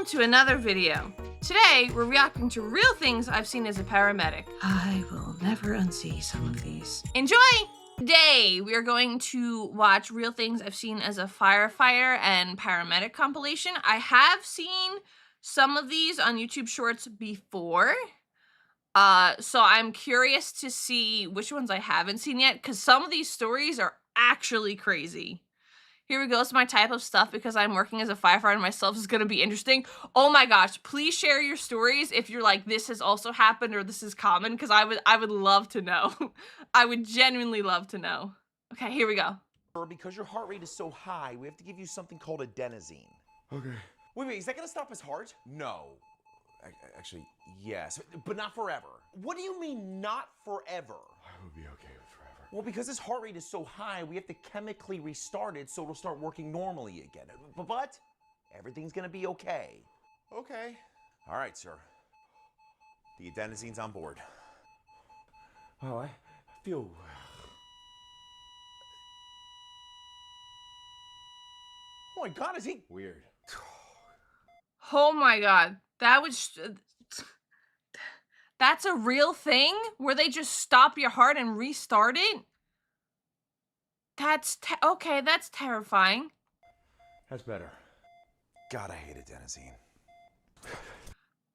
Welcome to another video. Today, we're reacting to real things I've seen as a paramedic. I will never unsee some of these. Enjoy! Today, we are going to watch real things I've seen as a firefighter and paramedic compilation. I have seen some of these on YouTube Shorts before. So I'm curious to see which ones I haven't seen yet, because some of these stories are actually crazy. Here we go. It's my type of stuff because I'm working as a firefighter myself. Is going to be interesting. Oh my gosh. Please share your stories if you're like, this has also happened or this is common, because I would love to know. I would genuinely love to know. Okay, here we go. Because your heart rate is so high, we have to give you something called adenosine. Okay. Wait, is that going to stop his heart? No. Actually, yes, but not forever. What do you mean, not forever? I would be okay with forever. Well, because his heart rate is so high, we have to chemically restart it so it'll start working normally again. But everything's gonna be okay. Okay. All right, sir. The adenosine's on board. Wow, I feel... Oh my God, is he? weird. Oh my God. That was... That's a real thing? Where they just stop your heart and restart it? That's... okay, that's terrifying. That's better. God, I hate adenosine.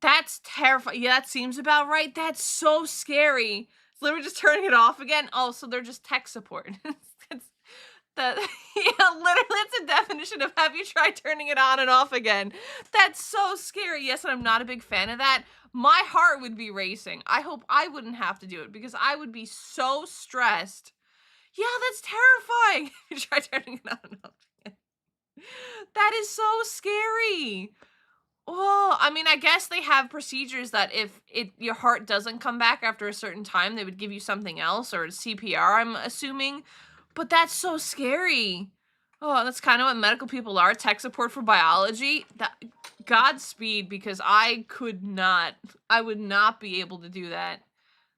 That's terrifying. Yeah, that seems about right. That's so scary. It's literally just turning it off again. Oh, so they're just tech support. Yeah, literally, it's a definition of have you tried turning it on and off again. That's so scary. Yes, and I'm not a big fan of that. My heart would be racing. I hope I wouldn't have to do it because I would be so stressed. Yeah, that's terrifying. You try turning it on and off again. That is so scary. Oh, I mean, I guess they have procedures that if your heart doesn't come back after a certain time, they would give you something else, or CPR, I'm assuming. But that's so scary. Oh, that's kind of what medical people are, tech support for biology. Godspeed, because I would not be able to do that.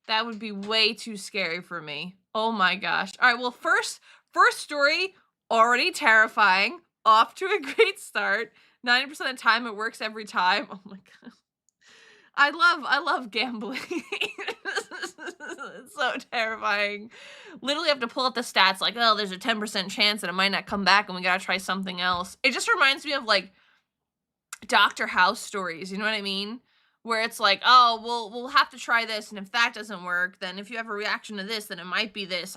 That would be way too scary for me. Oh my gosh. All right, well, first story, already terrifying, off to a great start. 90% of the time, it works every time. Oh my God. I love gambling. It's so terrifying. Literally have to pull up the stats like, oh, there's a 10% chance that it might not come back and we gotta try something else. It just reminds me of like Dr. House stories, you know what I mean? Where it's like, oh, we'll have to try this, and if that doesn't work, then if you have a reaction to this, then it might be this.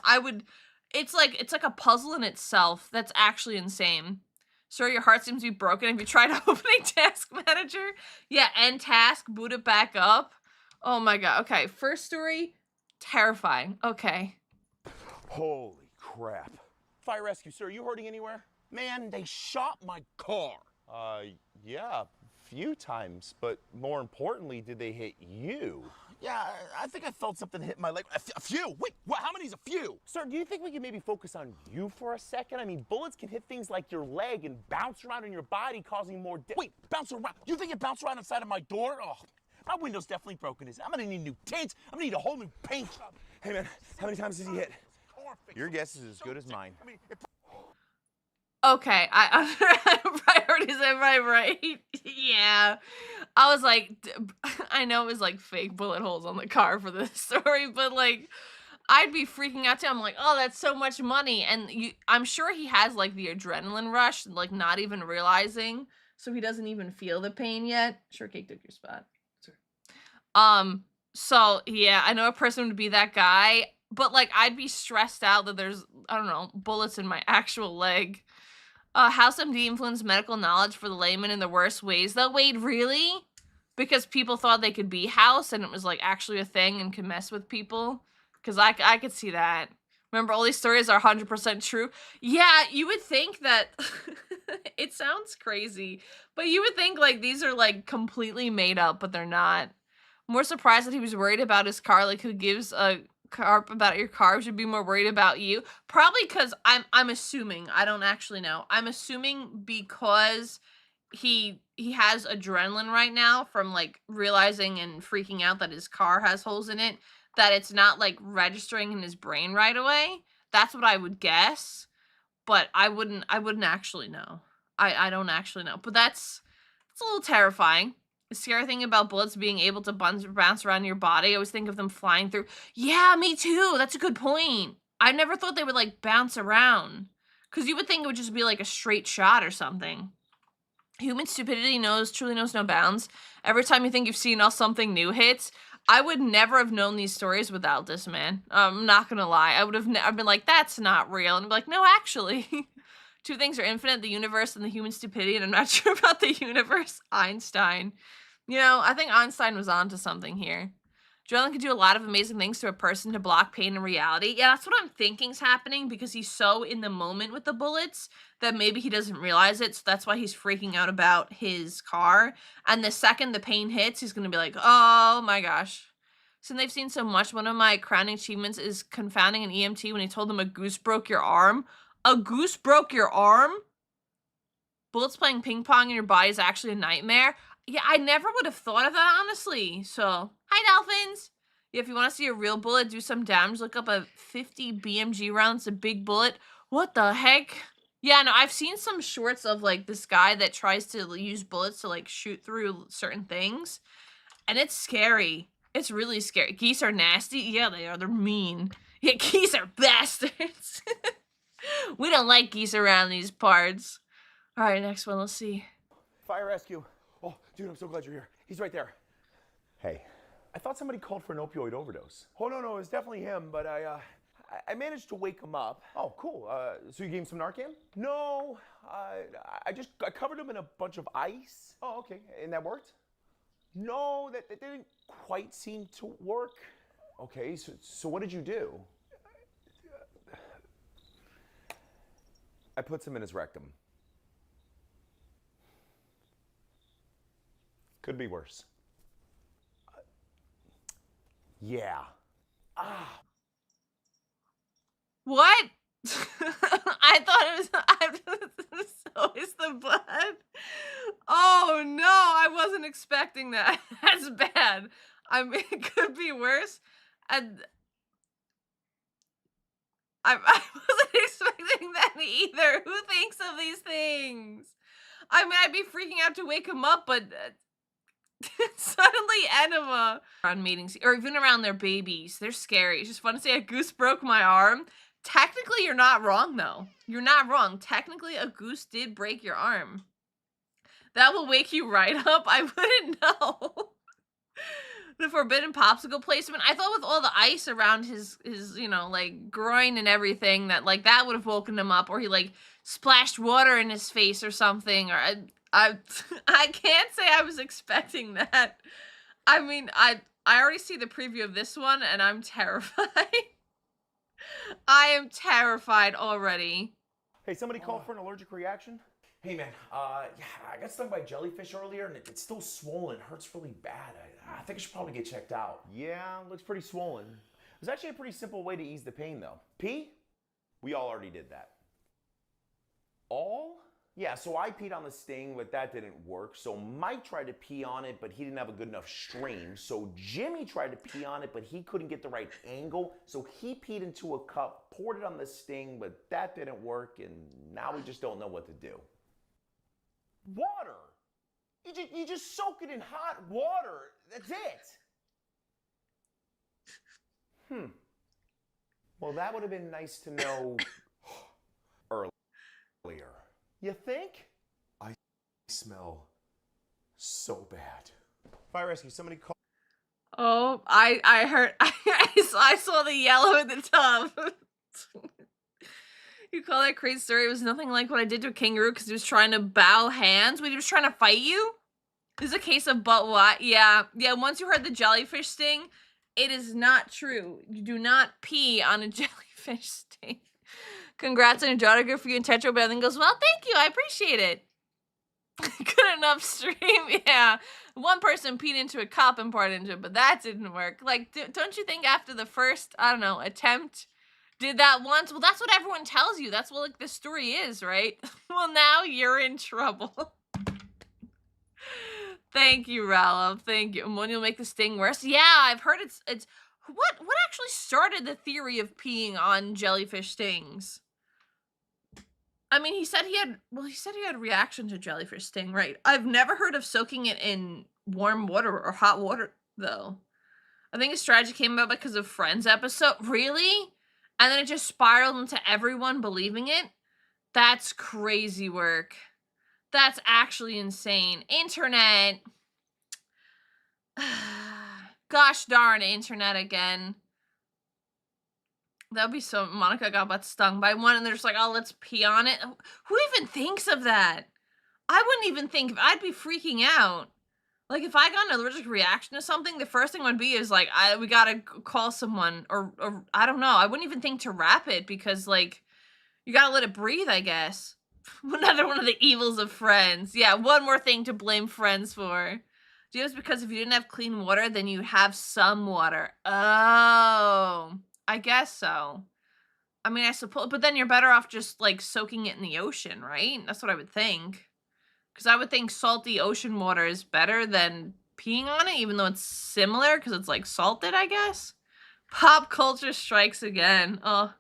It's like a puzzle in itself. That's actually insane. Sir, your heart seems to be broken. Have you tried opening Task Manager? Yeah, end task, boot it back up. Oh my God. Okay, first story, terrifying. Okay. Holy crap. Fire rescue, sir, you hurting anywhere? Man, they shot my car. Yeah, a few times, but more importantly, did they hit you? Yeah, I think I felt something hit my leg. A few? Wait, what? How many's a few? Sir, do you think we can maybe focus on you for a second? I mean, bullets can hit things like your leg and bounce around in your body, causing more Wait, bounce around? You think it bounced around inside of my door? Oh, my window's definitely broken. I'm gonna need new tints. I'm gonna need a whole new paint. Hey man, how many times did he hit? Your guess is as good as mine. Okay, priorities, am I right? Yeah. I was like, I know it was like fake bullet holes on the car for this story, but like, I'd be freaking out too. I'm like, oh, that's so much money. And I'm sure he has like the adrenaline rush, like not even realizing, so he doesn't even feel the pain yet. Sure, Cake took your spot. Sorry. So yeah, I know a person would be that guy, but like, I'd be stressed out that there's, I don't know, bullets in my actual leg. House MD influenced medical knowledge for the layman in the worst ways. Though, wait, really? Because people thought they could be house and it was like actually a thing and could mess with people? Because I could see that. Remember, all these stories are 100% true? Yeah, you would think that... It sounds crazy. But you would think like these are like completely made up, but they're not. More surprised that he was worried about his car. Like, who gives a carp about your car should be more worried about you? Probably because I'm assuming, I don't actually know, I'm assuming because he has adrenaline right now from like realizing and freaking out that his car has holes in it, that it's not like registering in his brain right away. That's what I would guess, but I wouldn't actually know. I don't actually know, but that's It's a little terrifying. The scary thing about bullets being able to bounce around your body, I always think of them flying through. Yeah, me too. That's a good point. I never thought they would like bounce around. Because you would think it would just be like a straight shot or something. Human stupidity truly knows no bounds. Every time you think you've seen something new hits, I would never have known these stories without this man. I'm not gonna lie. I would have I've been like, that's not real. And I'd be like, no, actually. Two things are infinite, the universe and the human stupidity, and I'm not sure about the universe. Einstein. You know, I think Einstein was onto something here. Adrenaline can do a lot of amazing things to a person to block pain in reality. Yeah, that's what I'm thinking's happening because he's so in the moment with the bullets that maybe he doesn't realize it. So that's why he's freaking out about his car. And the second the pain hits, he's going to be like, oh my gosh. Since they've seen so much, one of my crowning achievements is confounding an EMT when he told them a goose broke your arm. A goose broke your arm? Bullets playing ping pong in your body is actually a nightmare. Yeah, I never would have thought of that, honestly. So, hi, dolphins. Yeah, if you want to see a real bullet do some damage, look up a 50 BMG round. It's a big bullet. What the heck? Yeah, no, I've seen some shorts of, like, this guy that tries to use bullets to, like, shoot through certain things. And it's scary. It's really scary. Geese are nasty. Yeah, they are. They're mean. Yeah, geese are bastards. We don't like geese around these parts. All right, next one. Let's see. Fire rescue. Oh, dude, I'm so glad you're here. He's right there. Hey, I thought somebody called for an opioid overdose. Oh, no, it was definitely him, but I managed to wake him up. Oh, cool. So you gave him some Narcan? No, I covered him in a bunch of ice. Oh, okay. And that worked? No, that didn't quite seem to work. Okay, so what did you do? I put some in his rectum. Could be worse. Yeah. What? I thought it was always the blood. Oh no, I wasn't expecting that. That's bad. I mean, it could be worse. And I wasn't expecting that either. Who thinks of these things? I mean, I'd be freaking out to wake him up, but suddenly enema around meetings or even around their babies. They're scary. It's just fun to say a goose broke my arm. Technically, you're not wrong, though. You're not wrong. Technically, a goose did break your arm. That will wake you right up. I wouldn't know. The forbidden popsicle placement. I thought with all the ice around his you know, like, groin and everything, that, like, that would have woken him up. Or he, like, splashed water in his face or something. Or I can't say I was expecting that. I mean, I already see the preview of this one, and I'm terrified. I am terrified already. Hey, somebody called for an allergic reaction? Hey man, yeah, I got stung by jellyfish earlier and it's still swollen. It hurts really bad. I think I should probably get checked out. Yeah, looks pretty swollen. There's actually a pretty simple way to ease the pain, though. Pee? We all already did that. All? Yeah, so I peed on the sting, but that didn't work. So Mike tried to pee on it, but he didn't have a good enough stream. So Jimmy tried to pee on it, but he couldn't get the right angle. So he peed into a cup, poured it on the sting, but that didn't work, and now we just don't know what to do. Water! You just soak it in hot water. That's it. Well, that would have been nice to know earlier. You think? I smell so bad. Fire rescue, somebody call. Oh, I heard. I saw the yellow in the tub. You call that crazy story? It was nothing like what I did to a kangaroo because he was trying to bow hands. Wait, he was trying to fight you? This is a case of but what? Yeah. Once you heard the jellyfish sting, it is not true. You do not pee on a jellyfish sting. Congrats on your daughter. Good for you. And Tetra Bathing goes, well, thank you. I appreciate it. Good enough stream. Yeah. One person peed into a cup and poured into it, but that didn't work. Like, don't you think after the first, I don't know, attempt, did that once? Well, that's what everyone tells you. That's what, like, the story is, right? Well, now you're in trouble. Thank you, Ralph. Thank you. And when you'll make the sting worse? Yeah, I've heard it's what actually started the theory of peeing on jellyfish stings? I mean, he said he had a reaction to jellyfish sting, right? I've never heard of soaking it in warm water or hot water, though. I think his strategy came about because of Friends episode. Really? And then it just spiraled into everyone believing it? That's crazy work. That's actually insane. Internet. Gosh darn internet again. That would be so... Monica got stung by one and they're just like, oh, let's pee on it. Who even thinks of that? I wouldn't even think... I'd be freaking out. Like, if I got an allergic reaction to something, the first thing would be is, like, we gotta call someone, or I don't know. I wouldn't even think to wrap it, because, like, you gotta let it breathe, I guess. Another one of the evils of Friends. Yeah, one more thing to blame Friends for. Do you know it's because if you didn't have clean water, then you have some water? Oh, I guess so. I mean, I suppose, but then you're better off just, like, soaking it in the ocean, right? That's what I would think. Because I would think salty ocean water is better than peeing on it, even though it's similar, because it's, like, salted, I guess. Pop culture strikes again. Oh.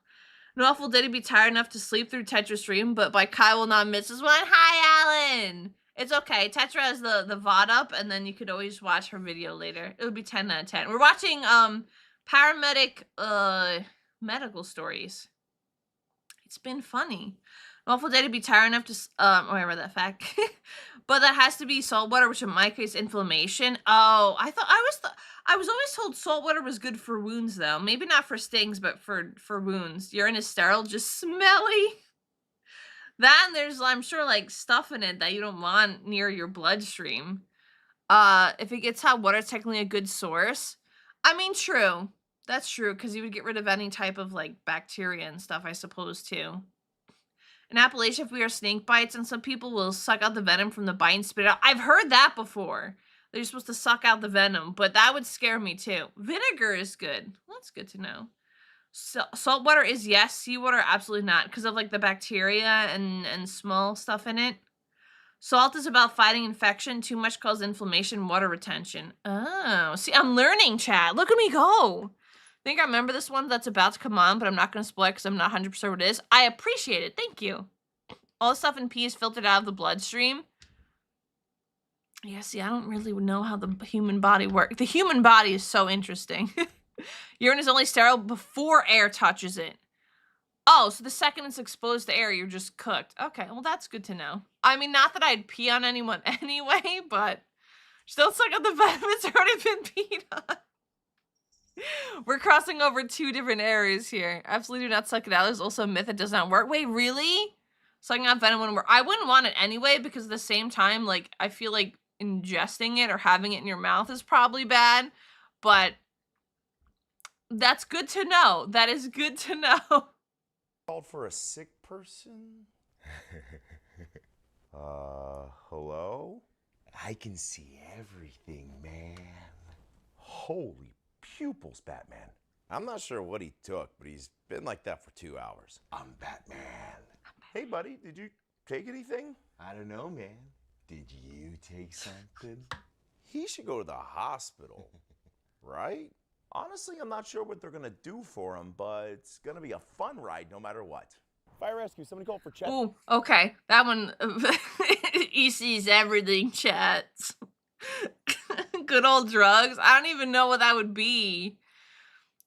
An awful day to be tired enough to sleep through Tetra Stream, but by Kai will not miss this one. Hi, Alan! It's okay. Tetra has the VOD up, and then you could always watch her video later. It would be 10 out of 10. We're watching, Paramedic, medical stories. It's been funny. Awful day to be tired enough to, I read that fact. But that has to be salt water, which in my case, inflammation. Oh, I was always told salt water was good for wounds, though. Maybe not for stings, but for wounds. Urine is sterile, just smelly. That, and there's, I'm sure, like, stuff in it that you don't want near your bloodstream. If it gets hot water, it's technically a good source. I mean, true. That's true, because you would get rid of any type of, like, bacteria and stuff, I suppose, too. In Appalachia, if we are snake bites, and some people will suck out the venom from the bite and spit it out. I've heard that before. They're supposed to suck out the venom, but that would scare me too. Vinegar is good. Well, that's good to know. Salt water is yes. Seawater, absolutely not, because of, like, the bacteria and small stuff in it. Salt is about fighting infection. Too much causes inflammation, water retention. Oh, see, I'm learning, chat. Look at me go. I think I remember this one that's about to come on, but I'm not going to spoil it because I'm not 100% what it is. I appreciate it. Thank you. All the stuff in pee is filtered out of the bloodstream. Yeah, see, I don't really know how the human body works. The human body is so interesting. Urine is only sterile before air touches it. Oh, so the second it's exposed to air, you're just cooked. Okay, well, that's good to know. I mean, not that I'd pee on anyone anyway, but just don't suck out the venom. It's already been peed on. We're crossing over two different areas here. Absolutely do not suck it out. There's also a myth it does not work. Wait, really? Sucking out venom wouldn't work. I wouldn't want it anyway, because at the same time, like, I feel like ingesting it or having it in your mouth is probably bad, but that's good to know. That is good to know. Called for a sick person? Hello? I can see everything, man. Holy pupils, Batman. I'm not sure what he took, but he's been like that for 2 hours. I'm Batman. Hey, buddy, did you take anything? I don't know, man. Did you take something? He should go to the hospital, right? Honestly, I'm not sure what they're gonna do for him, but it's gonna be a fun ride no matter what. Fire rescue, somebody call for chat. Ooh, okay. That one, he sees everything, chats. Good old drugs. I don't even know what that would be.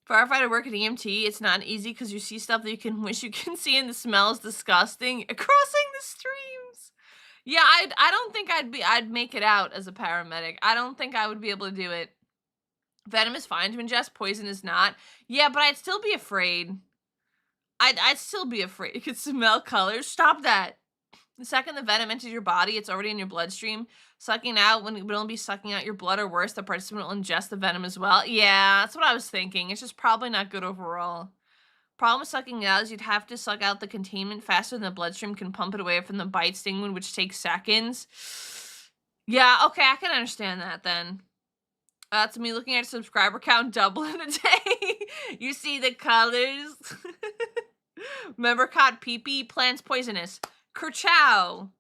Firefighter work at EMT, it's not easy because you see stuff that you can wish you can see, and the smell is disgusting. Crossing the streams. Yeah, I don't think I'd make it out as a paramedic. I don't think I would be able to do it. Venom is fine to ingest, poison is not. Yeah, but I'd still be afraid. I'd still be afraid. You could smell colors. Stop that. The second the venom enters your body, it's already in your bloodstream. Sucking out, when it would only be sucking out your blood, or worse, the participant will ingest the venom as well. Yeah, that's what I was thinking. It's just probably not good overall. Problem with sucking it out is you'd have to suck out the containment faster than the bloodstream can pump it away from the bite sting wound, which takes seconds. Yeah, okay, I can understand that then. To me, looking at a subscriber count double in a day. You see the colors. Remember caught pee-pee? Plants poisonous. Kerchow.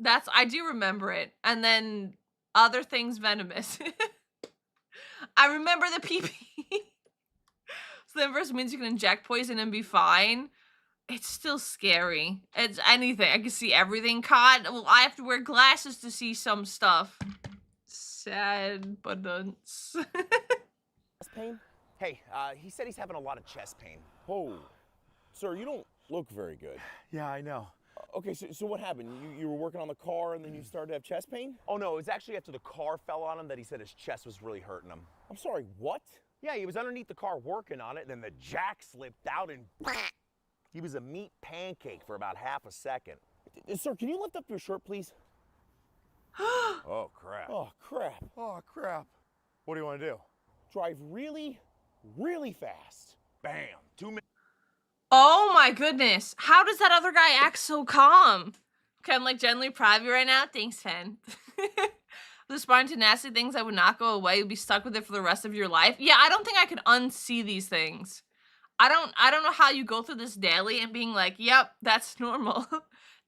I do remember it. And then other things venomous. I remember the pee-pee. So then verse means you can inject poison and be fine. it's still scary. It's anything. I can see everything caught. Well, I have to wear glasses to see some stuff. Sad, but dunce. Chest pain? Hey, he said he's having a lot of chest pain. Oh, sir, you don't look very good. Yeah, I know. Okay, so what happened? You were working on the car and then you started to have chest pain? Oh no, it was actually after the car fell on him that he said his chest was really hurting him. I'm sorry, what? Yeah, he was underneath the car working on it, and then the jack slipped out and he was a meat pancake for about half a second. Sir, can you lift up your shirt, please? Oh, crap. Oh, crap. Oh, crap. What do you want to do? Drive really, really fast. Bam. 2 minutes. Oh my goodness. How does that other guy act so calm? Okay, I'm like generally proud of you right now. Thanks, Fen. Responding to nasty things that would not go away. You'd be stuck with it for the rest of your life. Yeah, I don't think I could unsee these things. I don't know how you go through this daily and being like, yep, that's normal.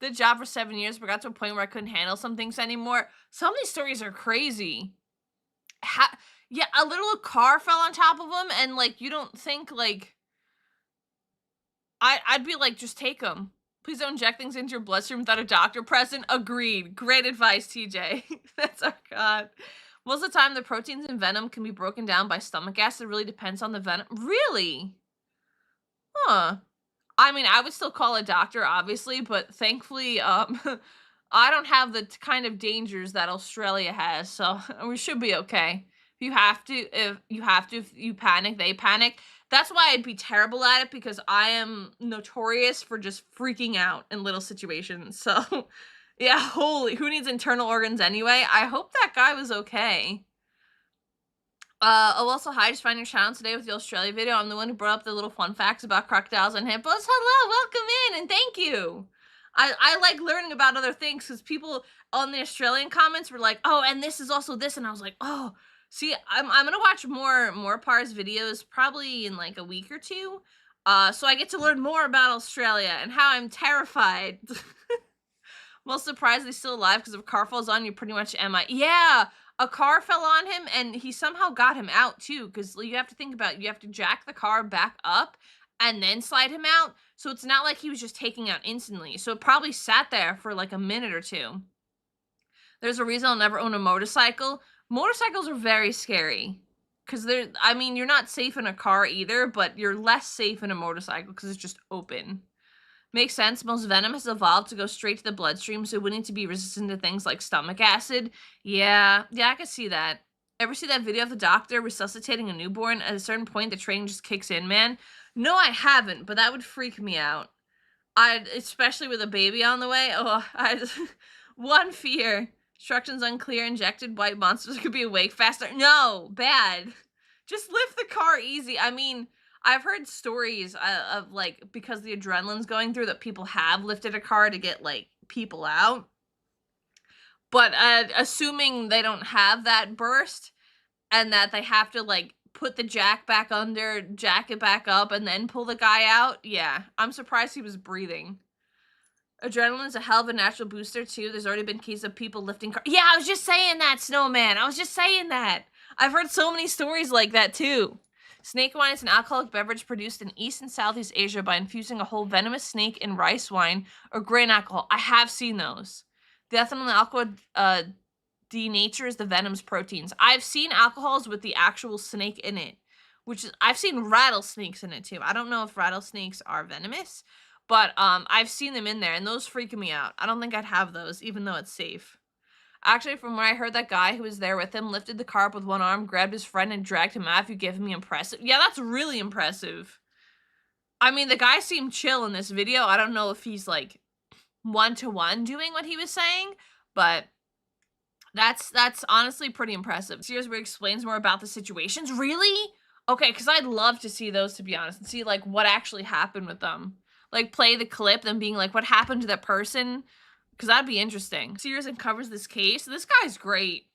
Did job for 7 years, but got to a point where I couldn't handle some things anymore. Some of these stories are crazy. Yeah, a little car fell on top of him, and like you don't think like I'd be like, just take them. Please don't inject things into your bloodstream without a doctor present. Agreed. Great advice, TJ. That's our God. Most of the time, the proteins in venom can be broken down by stomach acid. It really depends on the venom. Really? Huh. I mean, I would still call a doctor, obviously, but thankfully, I don't have the kind of dangers that Australia has, so we should be okay. If you panic, they panic. That's why I'd be terrible at it, because I am notorious for just freaking out in little situations. So, yeah, holy, who needs internal organs anyway? I hope that guy was okay. Also, hi, just found your channel today with the Australia video. I'm the one who brought up the little fun facts about crocodiles and hippos. Hello, welcome in, and thank you. I like learning about other things, because people on the Australian comments were like, oh, and this is also this, and I was like, oh, see, I'm gonna watch more Pars videos probably in like a week or two, so I get to learn more about Australia and how I'm terrified. Most surprisingly still alive, because if a car falls on you, pretty much MI. Yeah, a car fell on him, and he somehow got him out too, because you have to think about it, you have to jack the car back up and then slide him out, so it's not like he was just taking out instantly. So it probably sat there for like a minute or two. There's a reason I'll never own a motorcycle. Motorcycles are very scary, because I mean, you're not safe in a car either, but you're less safe in a motorcycle because it's just open. Makes sense. Most venom has evolved to go straight to the bloodstream, so it wouldn't need to be resistant to things like stomach acid. Yeah, I can see that. Ever see that video of the doctor resuscitating a newborn? At a certain point, the training just kicks in, man. No, I haven't, but that would freak me out. Especially with a baby on the way. Oh, one fear. Instructions unclear. Injected white monsters could be awake faster. No, bad. Just lift the car easy. I mean, I've heard stories of like, because the adrenaline's going through, that people have lifted a car to get like people out. But assuming they don't have that burst and that they have to like put the jack back under, jack it back up, and then pull the guy out, yeah, I'm surprised he was breathing. Adrenaline's a hell of a natural booster too. There's already been cases of people lifting cars. Yeah, I was just saying that, Snowman. I was just saying that. I've heard so many stories like that too. Snake wine is an alcoholic beverage produced in East and Southeast Asia by infusing a whole venomous snake in rice wine or grain alcohol. I have seen those. The ethanol alcohol denatures the venom's proteins. I've seen alcohols with the actual snake in it, which is, I've seen rattlesnakes in it too. I don't know if rattlesnakes are venomous, but I've seen them in there, and those freak me out. I don't think I'd have those, even though it's safe. Actually, from what I heard, that guy who was there with him lifted the car up with one arm, grabbed his friend, and dragged him out. If you give me impressive. Yeah, that's really impressive. I mean, the guy seemed chill in this video. I don't know if he's, like, one-to-one doing what he was saying, but that's honestly pretty impressive. Here's where he explains more about the situations. Really? Okay, because I'd love to see those, to be honest, and see, like, what actually happened with them. Like, play the clip, then being like, what happened to that person? Because that'd be interesting. Sears and covers this case. This guy's great.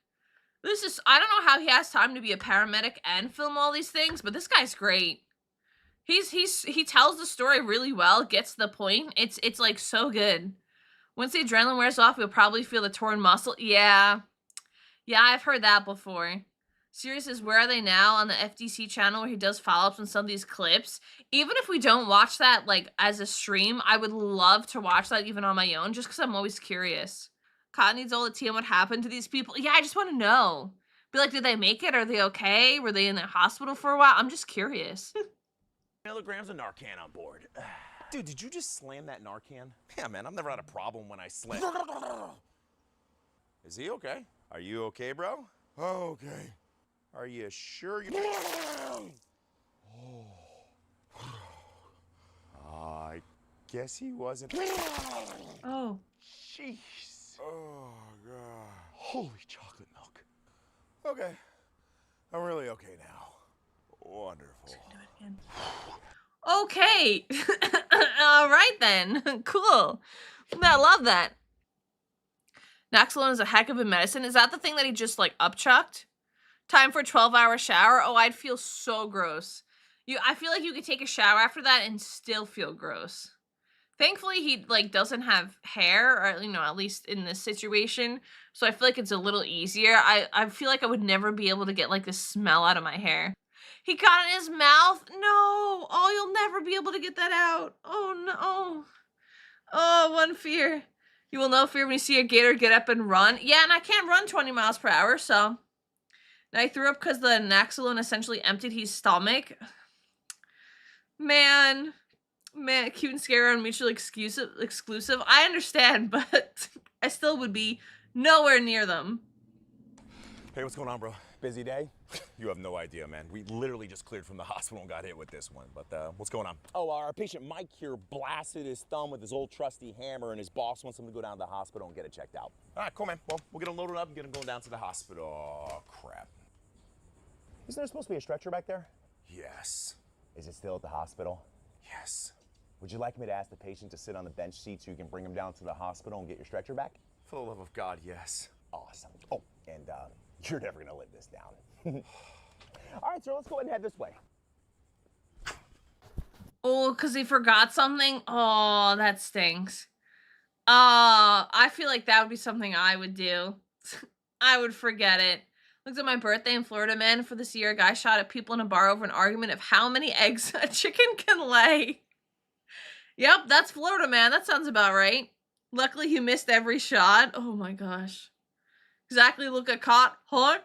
I don't know how he has time to be a paramedic and film all these things, but this guy's great. He tells the story really well, gets to the point. It's like so good. Once the adrenaline wears off, you'll probably feel the torn muscle. Yeah, I've heard that before. Sirius is Where Are They Now on the FDC channel where he does follow-ups on some of these clips. Even if we don't watch that, like, as a stream, I would love to watch that even on my own, just because I'm always curious. Cotton needs all the tea on what happened to these people. Yeah, I just want to know. Be like, did they make it? Are they okay? Were they in the hospital for a while? I'm just curious. Milligrams of Narcan on board. Dude, did you just slam that Narcan? Yeah, man, I've never had a problem when I slam. Is he okay? Are you okay, bro? Okay. Are you sure you... I guess he wasn't... Oh. Jeez. Oh, God. Holy chocolate milk. Okay. I'm really okay now. Wonderful. Do it again. Okay. All right, then. Cool. I love that. Naxalone is a heck of a medicine. Is that the thing that he just, like, upchucked? Time for a 12-hour shower? Oh, I'd feel so gross. I feel like you could take a shower after that and still feel gross. Thankfully, he, like, doesn't have hair, or, you know, at least in this situation. So I feel like it's a little easier. I feel like I would never be able to get, like, the smell out of my hair. He got it in his mouth? No. Oh, you'll never be able to get that out. Oh, no. Oh, one fear. You will know fear when you see a gator get up and run. Yeah, and I can't run 20 miles per hour, so... And I threw up because the Naxalone essentially emptied his stomach. Man, cute and scary are mutually exclusive. I understand, but I still would be nowhere near them. Hey, what's going on, bro? Busy day? You have no idea, man. We literally just cleared from the hospital and got hit with this one. But what's going on? Oh, our patient Mike here blasted his thumb with his old trusty hammer, and his boss wants him to go down to the hospital and get it checked out. All right, cool, man. Well, we'll get him loaded up and get him going down to the hospital. Oh, crap. Isn't there supposed to be a stretcher back there? Yes. Is it still at the hospital? Yes. Would you like me to ask the patient to sit on the bench seat so you can bring him down to the hospital and get your stretcher back? For the love of God, yes. Awesome. Oh, and you're never gonna live this down. All right, sir, let's go ahead and head this way. Oh, because he forgot something? Oh, that stinks. I feel like that would be something I would do. I would forget it. Looked at my birthday in Florida, man. For this year, a guy shot at people in a bar over an argument of how many eggs a chicken can lay. Yep, that's Florida, man. That sounds about right. Luckily, he missed every shot. Oh my gosh. Exactly, look at caught. Huh?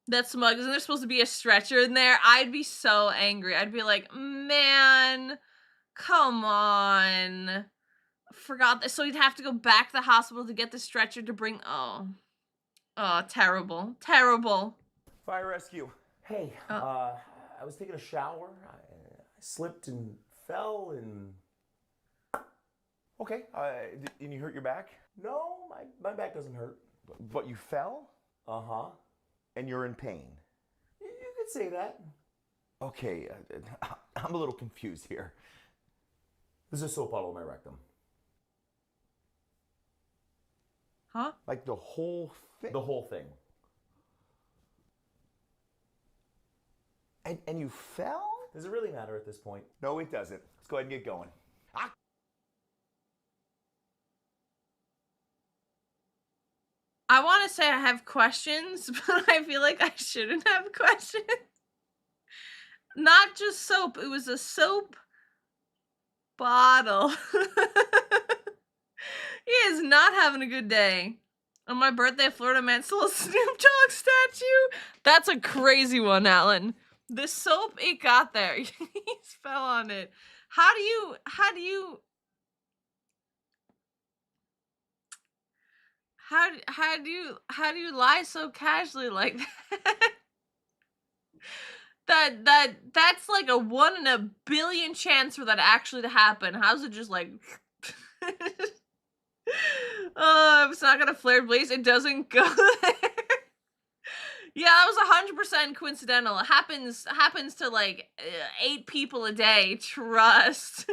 That's smug. Isn't there supposed to be a stretcher in there? I'd be so angry. I'd be like, man, come on. Forgot this. So he'd have to go back to the hospital to get the stretcher to bring... Oh, terrible. Terrible. Fire rescue. Hey, I was taking a shower. I slipped and fell and... Okay, and you hurt your back? No, my back doesn't hurt. But you fell? Uh-huh. And you're in pain? You could say that. Okay, I'm a little confused here. There's a soap bottle in my rectum. Huh? Like the whole thing? The whole thing. And you fell? Does it really matter at this point? No, it doesn't. Let's go ahead and get going. I want to say I have questions, but I feel like I shouldn't have questions. Not just soap. It was a soap bottle. He is not having a good day. On my birthday, Florida man stole a Snoop Dogg statue. That's a crazy one, Alan. The soap, it got there. He fell on it. How do you lie so casually like that? That's like a 1 in a billion chance for that actually to happen. How's it just like oh, it's not gonna flare blaze, it doesn't go there. Yeah, that was 100% coincidental. It happens to like 8 people a day, trust.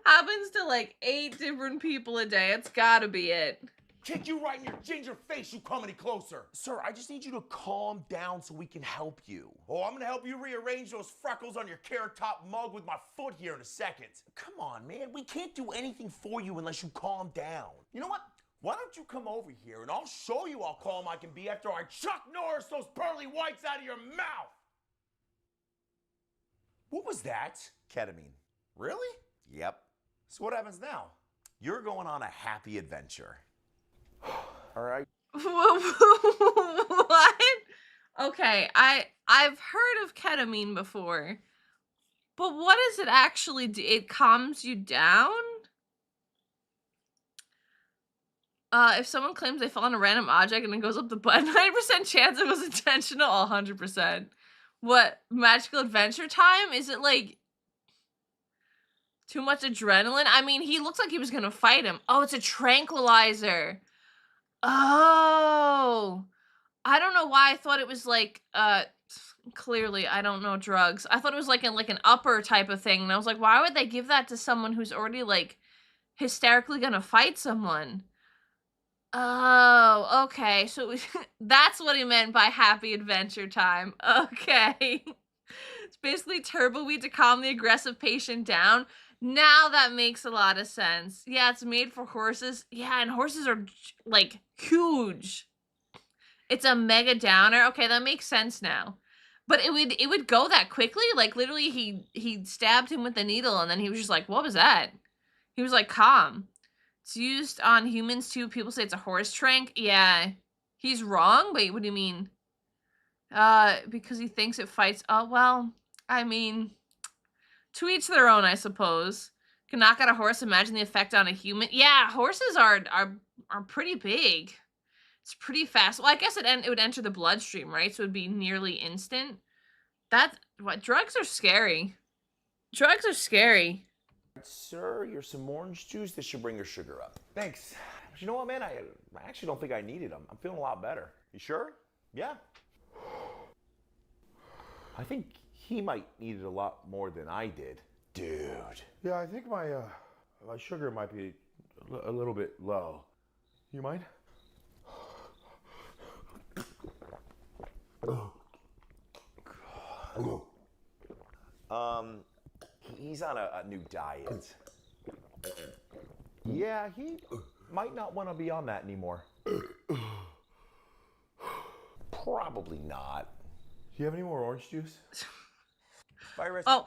Happens to like 8 different people a day. It's gotta be it. Kick you right in your ginger face, you come any closer. Sir, I just need you to calm down so we can help you. Oh, I'm gonna help you rearrange those freckles on your carrot top mug with my foot here in a second. Come on, man. We can't do anything for you unless you calm down. You know what? Why don't you come over here and I'll show you how calm I can be after I Chuck Norris those pearly whites out of your mouth. What was that? Ketamine. Really? Yep. So what happens now? You're going on a happy adventure. All right. What? Okay, I've heard of ketamine before, but what does it actually do? It calms you down? If someone claims they fell on a random object and it goes up the butt, 90% chance it was intentional, 100%. What, magical adventure time? Is it like too much adrenaline? I mean, he looks like he was gonna fight him. Oh, it's a tranquilizer. Oh, I don't know why I thought it was like, clearly I don't know drugs. I thought it was like an upper type of thing. And I was like, why would they give that to someone who's already like hysterically gonna fight someone? Oh, okay. So that's what he meant by happy adventure time. Okay. It's basically turbo weed to calm the aggressive patient down. Now that makes a lot of sense. Yeah, it's made for horses. Yeah, and horses are like huge. It's a mega downer. Okay, that makes sense now. But it would go that quickly? Like literally he stabbed him with the needle and then he was just like, "What was that?" He was like, "Calm." It's used on humans too. People say it's a horse trank. Yeah. He's wrong? Wait, what do you mean? Because he thinks it fights. Oh, well, I mean, to each their own, I suppose. Can knock out a horse, imagine the effect on a human. Yeah, horses are pretty big. It's pretty fast. Well, I guess it would enter the bloodstream, right? So it would be nearly instant. Drugs are scary. Drugs are scary. Sir, here's some orange juice. This should bring your sugar up. Thanks. But you know what, man? I actually don't think I need it. I'm feeling a lot better. You sure? Yeah. I think he might need it a lot more than I did. Dude. Yeah, I think my sugar might be a little bit low. You mind? He's on a new diet. Yeah, he might not want to be on that anymore. Probably not. Do you have any more orange juice? Oh,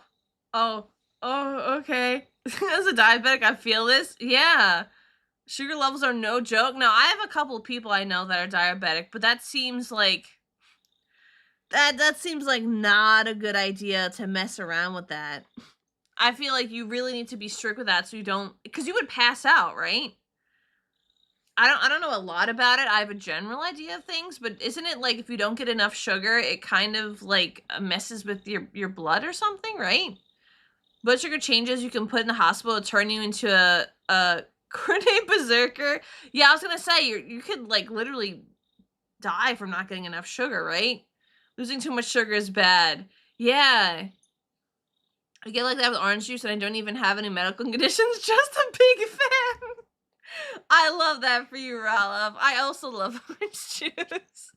okay. As a diabetic, I feel this. Yeah. Sugar levels are no joke. Now, I have a couple of people I know that are diabetic, but that seems like that seems like not a good idea to mess around with that. I feel like you really need to be strict with that so you don't, because you would pass out, right? I don't know a lot about it. I have a general idea of things, but isn't it like if you don't get enough sugar, it kind of like messes with your blood or something, right? Blood sugar changes you can put in the hospital to turn you into a grenade berserker. Yeah, I was gonna say you could like literally die from not getting enough sugar, right? Losing too much sugar is bad. Yeah. I get like that with orange juice and I don't even have any medical conditions, just a big fan. I love that for you, Ralph. I also love orange juice.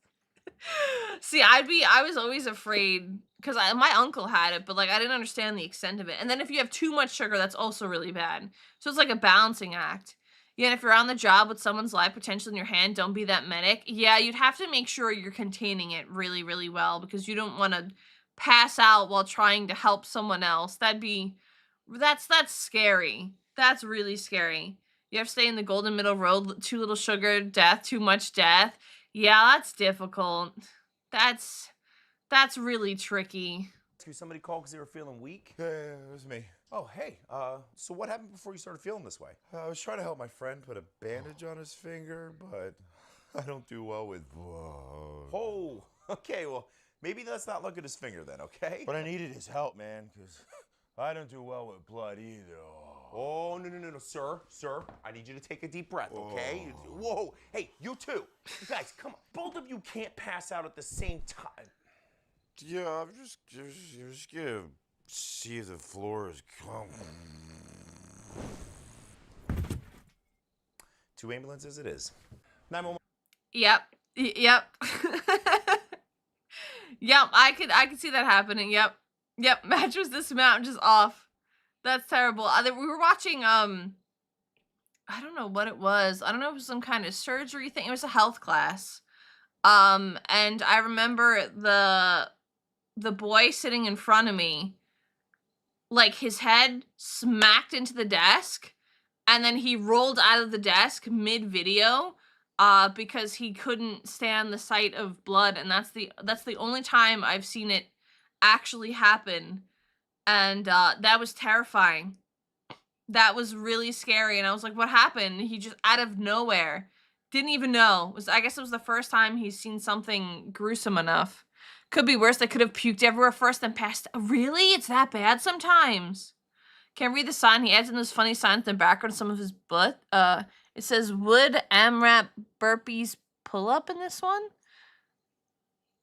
See, I was always afraid because my uncle had it, but like I didn't understand the extent of it. And then if you have too much sugar, that's also really bad. So it's like a balancing act. Yeah, and if you're on the job with someone's life potential in your hand, don't be that medic. Yeah, you'd have to make sure you're containing it really, really well because you don't want to pass out while trying to help someone else. That's scary. That's really scary. You have to stay in the golden middle road. Too little sugar, death, too much death. Yeah, that's difficult. That's really tricky. Somebody called because they were feeling weak? Yeah, it was me. Oh, hey, so what happened before you started feeling this way? I was trying to help my friend put a bandage on his finger, but I don't do well with blood. Oh, okay, well, maybe let's not look at his finger then, okay? But I needed his help, man, because I don't do well with blood either. Oh, no, sir, I need you to take a deep breath, okay? Whoa, hey, you too. You guys, come on, both of you can't pass out at the same time. Yeah, I'm just gonna see if the floor is calm. 2 ambulances it is. 911. Yep. Yep. Yep, I could see that happening. Yep. Mattress dismount just off. That's terrible. We were watching I don't know what it was. I don't know if it was some kind of surgery thing. It was a health class. And I remember the boy sitting in front of me, like his head smacked into the desk, and then he rolled out of the desk mid-video, because he couldn't stand the sight of blood, and that's the only time I've seen it actually happen, and that was terrifying. That was really scary, and I was like, "What happened?" He just out of nowhere, didn't even know. I guess it was the first time he's seen something gruesome enough. Could be worse. They could have puked everywhere first, then passed. Really? It's that bad sometimes. Can't read the sign. He adds in those funny signs in the background of some of his butt. It says, would AMRAP burpees pull up in this one?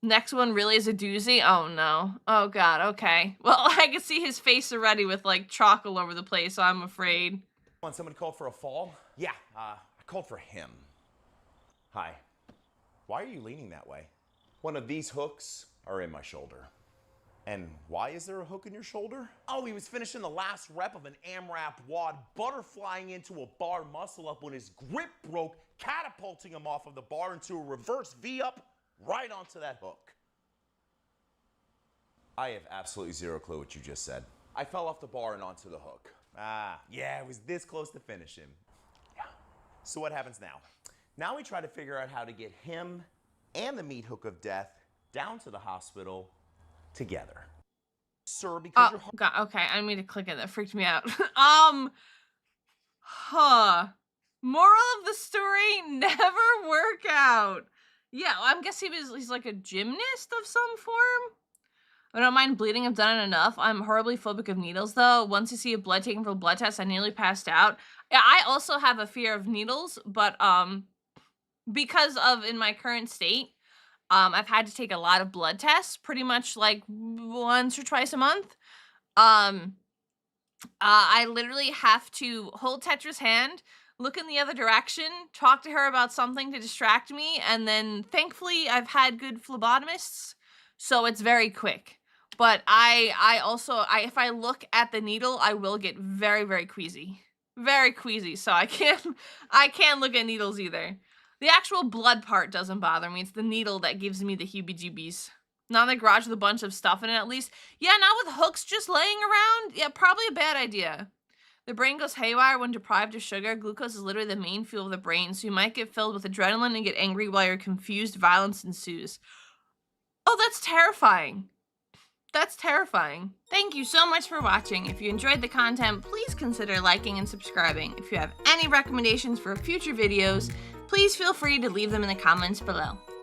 Next one really is a doozy? Oh, no. Oh, God. Okay. Well, I can see his face already with, like, chalk all over the place, so I'm afraid. Want somebody called for a fall? Yeah, I called for him. Hi. Why are you leaning that way? One of these hooks are in my shoulder. And why is there a hook in your shoulder? Oh, he was finishing the last rep of an AMRAP WOD, butterflying into a bar muscle up when his grip broke, catapulting him off of the bar into a reverse V-up right onto that hook. I have absolutely zero clue what you just said. I fell off the bar and onto the hook. Ah, yeah, it was this close to finishing. Yeah. So what happens now? Now we try to figure out how to get him and the meat hook of death down to the hospital together. Sir, because Oh, you're... God. Okay. I didn't mean to click it. That freaked me out. Moral of the story, never work out. Yeah, well, I'm guessing he's like a gymnast of some form. I don't mind bleeding. I've done it enough. I'm horribly phobic of needles, though. Once you see a blood taken for a blood test, I nearly passed out. Yeah, I also have a fear of needles, but because of in my current state, I've had to take a lot of blood tests, pretty much like once or twice a month. I literally have to hold Tetra's hand, look in the other direction, talk to her about something to distract me, and then thankfully I've had good phlebotomists, so it's very quick. But I also, if I look at the needle, I will get very, very queasy. Very queasy, so I can't look at needles either. The actual blood part doesn't bother me. It's the needle that gives me the heebie-jeebies. Not in the garage with a bunch of stuff in it, at least. Yeah, not with hooks just laying around. Yeah, probably a bad idea. The brain goes haywire when deprived of sugar. Glucose is literally the main fuel of the brain, so you might get filled with adrenaline and get angry while you're confused. Violence ensues. Oh, that's terrifying. That's terrifying. Thank you so much for watching. If you enjoyed the content, please consider liking and subscribing. If you have any recommendations for future videos, please feel free to leave them in the comments below.